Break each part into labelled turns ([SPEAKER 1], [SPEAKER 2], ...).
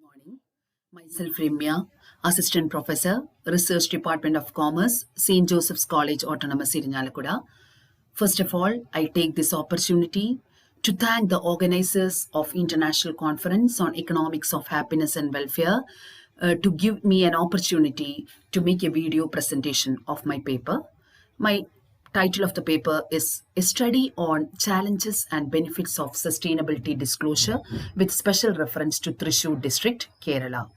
[SPEAKER 1] Morning. Myself, Remya, Assistant Professor, Research Department of Commerce, St. Joseph's College, Autonomous Irinjalakuda. First of all, I take this opportunity to thank the organizers of International Conference on Economics of Happiness and Welfare to give me an opportunity to make a video presentation of my paper. My title of the paper is A Study on Challenges and Benefits of Sustainability Disclosure with special reference to Thrissur district, Kerala.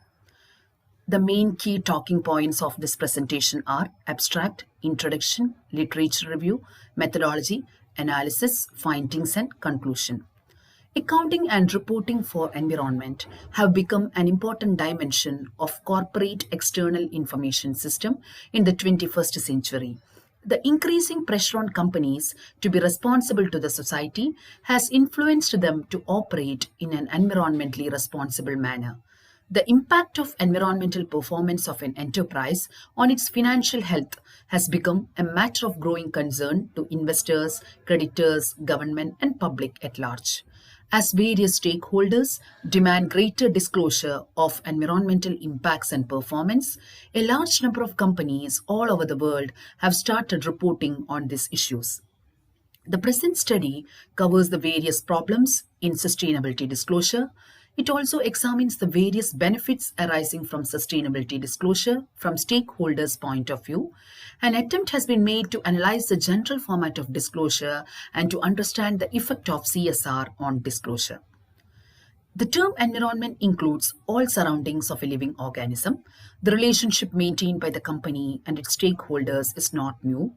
[SPEAKER 1] The main key talking points of this presentation are abstract, introduction, literature review, methodology, analysis, findings and conclusion. Accounting and reporting for environment have become an important dimension of corporate external information system in the 21st century. The increasing pressure on companies to be responsible to the society has influenced them to operate in an environmentally responsible manner. The impact of environmental performance of an enterprise on its financial health has become a matter of growing concern to investors, creditors, government, and public at large. As various stakeholders demand greater disclosure of environmental impacts and performance, a large number of companies all over the world have started reporting on these issues. The present study covers the various problems in sustainability disclosure. It also examines the various benefits arising from sustainability disclosure from stakeholders' point of view. An attempt has been made to analyze the general format of disclosure and to understand the effect of CSR on disclosure. The term environment includes all surroundings of a living organism. The relationship maintained by the company and its stakeholders is not new.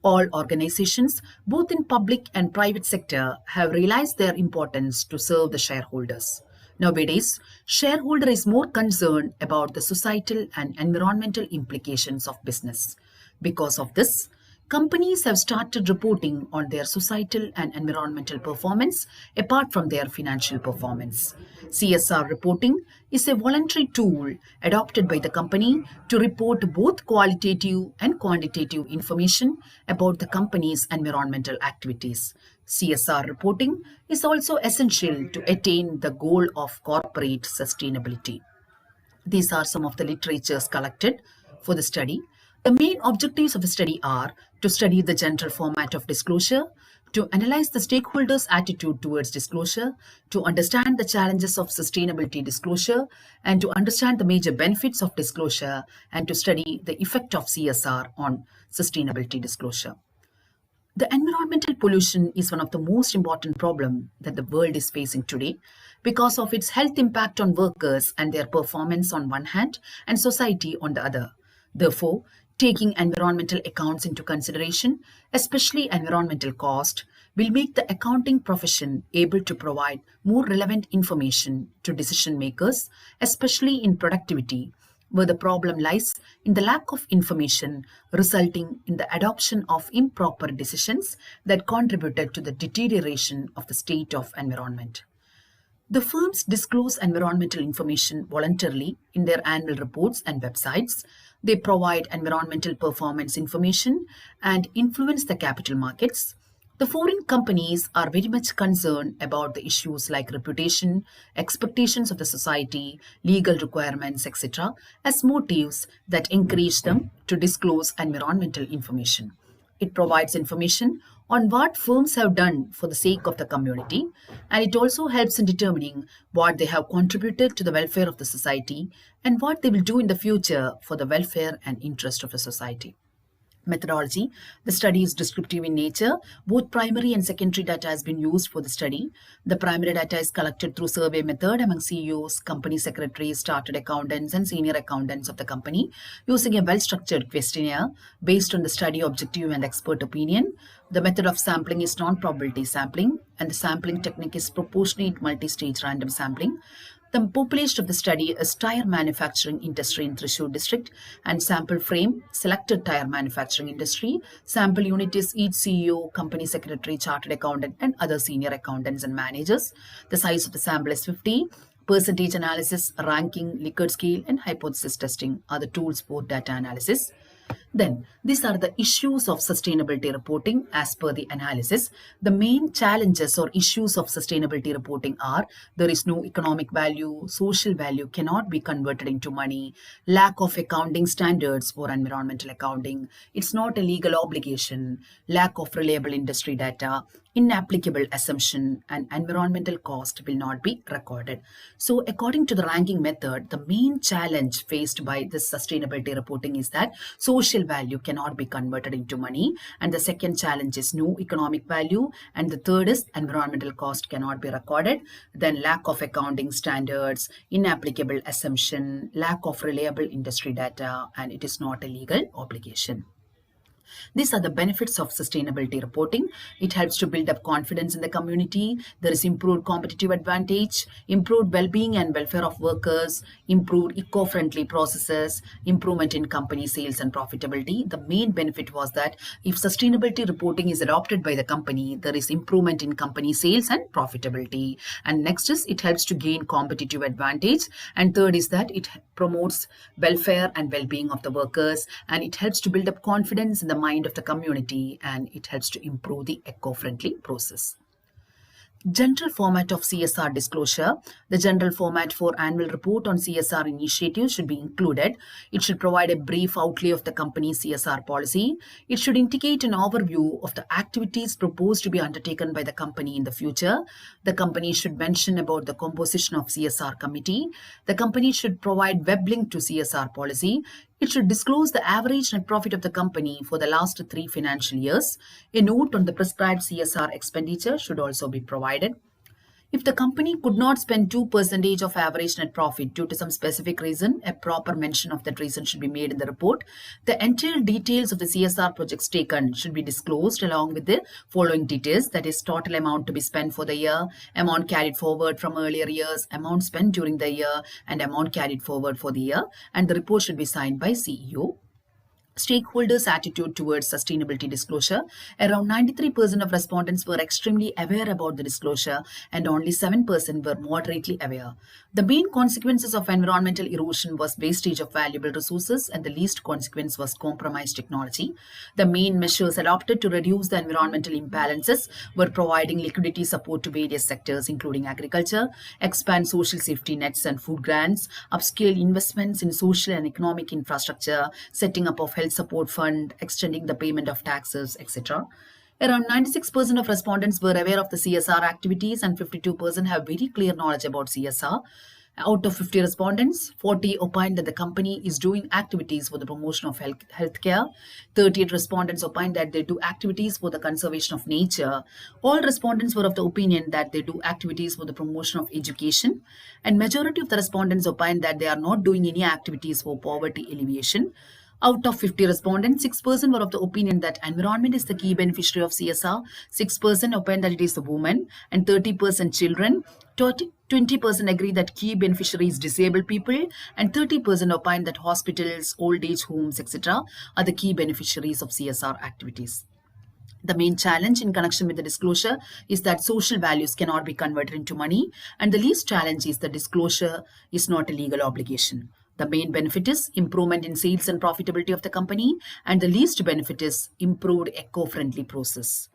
[SPEAKER 1] All organizations, both in public and private sector, have realized their importance to serve the shareholders. Nowadays, shareholder is more concerned about the societal and environmental implications of business. Because of this, companies have started reporting on their societal and environmental performance apart from their financial performance. CSR reporting is a voluntary tool adopted by the company to report both qualitative and quantitative information about the company's environmental activities. CSR reporting is also essential to attain the goal of corporate sustainability. These are some of the literatures collected for the study. The main objectives of the study are to study the general format of disclosure, to analyze the stakeholders' attitude towards disclosure, to understand the challenges of sustainability disclosure, and to understand the major benefits of disclosure, and to study the effect of CSR on sustainability disclosure. The environmental pollution is one of the most important problems that the world is facing today because of its health impact on workers and their performance on one hand and society on the other. Therefore, taking environmental accounts into consideration, especially environmental cost, will make the accounting profession able to provide more relevant information to decision makers, especially in productivity, where the problem lies in the lack of information resulting in the adoption of improper decisions that contributed to the deterioration of the state of environment. The firms disclose environmental information voluntarily in their annual reports and websites. They provide environmental performance information and influence the capital markets. The foreign companies are very much concerned about the issues like reputation, expectations of the society, legal requirements, etc., as motives that encourage them to disclose environmental information. It provides information on what firms have done for the sake of the community, and it also helps in determining what they have contributed to the welfare of the society and what they will do in the future for the welfare and interest of the society. Methodology. The study is descriptive in nature. Both primary and secondary data has been used for the study. The primary data is collected through survey method among CEOs, company secretaries, chartered accountants, and senior accountants of the company using a well-structured questionnaire based on the study objective and expert opinion. The method of sampling is non-probability sampling, and the sampling technique is proportionate multi-stage random sampling. The population of the study is tire manufacturing industry in Thrissur district, and sample frame selected tire manufacturing industry. Sample unit is each CEO, company secretary, chartered accountant, and other senior accountants and managers. The size of the sample is 50. Percentage analysis, ranking, Likert scale, and hypothesis testing are the tools for data analysis. Then, these are the issues of sustainability reporting as per the analysis. The main challenges or issues of sustainability reporting are there is no economic value, social value cannot be converted into money, lack of accounting standards for environmental accounting, it's not a legal obligation, lack of reliable industry data, inapplicable assumption, and environmental cost will not be recorded. So, according to the ranking method, the main challenge faced by this sustainability reporting is that social value cannot be converted into money, and the second challenge is no economic value, and the third is environmental cost cannot be recorded, then lack of accounting standards, inapplicable assumption, lack of reliable industry data, and it is not a legal obligation. These are the benefits of sustainability reporting. It helps to build up confidence in the community. There is improved competitive advantage, improved well-being and welfare of workers, improved eco-friendly processes, improvement in company sales and profitability. The main benefit was that if sustainability reporting is adopted by the company, there is improvement in company sales and profitability. And next is it helps to gain competitive advantage. And third is that it promotes welfare and well-being of the workers, and it helps to build up confidence in the mind of the community, and it helps to improve the eco-friendly process. General format of CSR disclosure. The general format for annual report on CSR initiatives should be included. It should provide a brief outlay of the company's CSR policy. It should indicate an overview of the activities proposed to be undertaken by the company in the future. The company should mention about the composition of CSR committee. The company should provide web link to CSR policy. It should disclose the average net profit of the company for the last 3 financial years. A note on the prescribed CSR expenditure should also be provided. If the company could not spend 2% of average net profit due to some specific reason, a proper mention of that reason should be made in the report. The entire details of the CSR projects taken should be disclosed along with the following details, that is total amount to be spent for the year, amount carried forward from earlier years, amount spent during the year, and amount carried forward for the year. And the report should be signed by CEO. Stakeholders' attitude towards sustainability disclosure. Around 93% of respondents were extremely aware about the disclosure, and only 7% were moderately aware. The main consequences of environmental erosion was wastage of valuable resources, and the least consequence was compromised technology. The main measures adopted to reduce the environmental imbalances were providing liquidity support to various sectors, including agriculture, expand social safety nets and food grants, upscale investments in social and economic infrastructure, setting up of health support fund, extending the payment of taxes, etc. Around 96% of respondents were aware of the CSR activities, and 52% have very clear knowledge about CSR. Out of 50 respondents, 40 opined that the company is doing activities for the promotion of healthcare. 38 respondents opined that they do activities for the conservation of nature. All respondents were of the opinion that they do activities for the promotion of education. And majority of the respondents opined that they are not doing any activities for poverty alleviation. Out of 50 respondents, 6% were of the opinion that environment is the key beneficiary of CSR, 6% opined that it is the women, and 30% children. 20% agree that key beneficiary is disabled people, and 30% opine that hospitals, old age homes, etc. are the key beneficiaries of CSR activities. The main challenge in connection with the disclosure is that social values cannot be converted into money, and the least challenge is the disclosure is not a legal obligation. The main benefit is improvement in sales and profitability of the company, and the least benefit is improved eco-friendly process.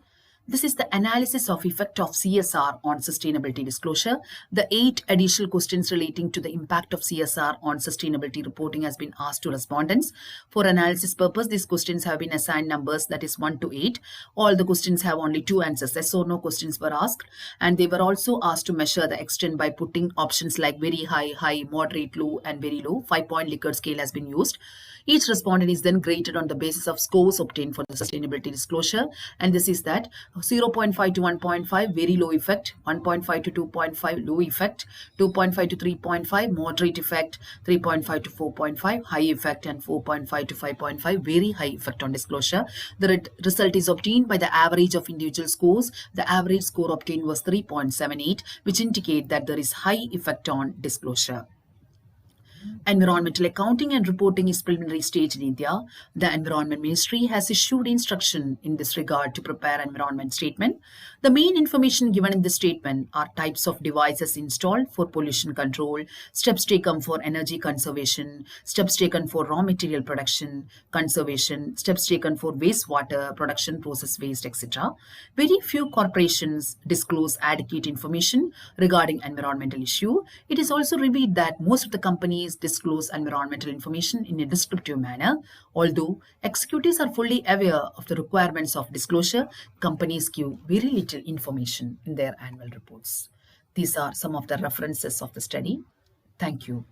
[SPEAKER 1] This is the analysis of effect of CSR on sustainability disclosure. The 8 additional questions relating to the impact of CSR on sustainability reporting has been asked to respondents. For analysis purpose, these questions have been assigned numbers, that is 1 to 8. All the questions have only 2 answers. Yes or no questions were asked, and they were also asked to measure the extent by putting options like very high, high, moderate, low, and very low. 5-point Likert scale has been used. Each respondent is then graded on the basis of scores obtained for the sustainability disclosure, and this is that 0.5 to 1.5 very low effect, 1.5 to 2.5 low effect, 2.5 to 3.5 moderate effect, 3.5 to 4.5 high effect, and 4.5 to 5.5 very high effect on disclosure. The result is obtained by the average of individual scores. The average score obtained was 3.78, which indicate that there is high effect on disclosure. Environmental accounting and reporting is preliminary stage in India. The Environment Ministry has issued instruction in this regard to prepare environment statement. The main information given in this statement are types of devices installed for pollution control, steps taken for energy conservation, steps taken for raw material production, conservation, steps taken for wastewater production, process waste, etc. Very few corporations disclose adequate information regarding environmental issue. It is also revealed that most of the companies disclose environmental information in a descriptive manner. Although executives are fully aware of the requirements of disclosure, companies give very little information in their annual reports. These are some of the references of the study. Thank you.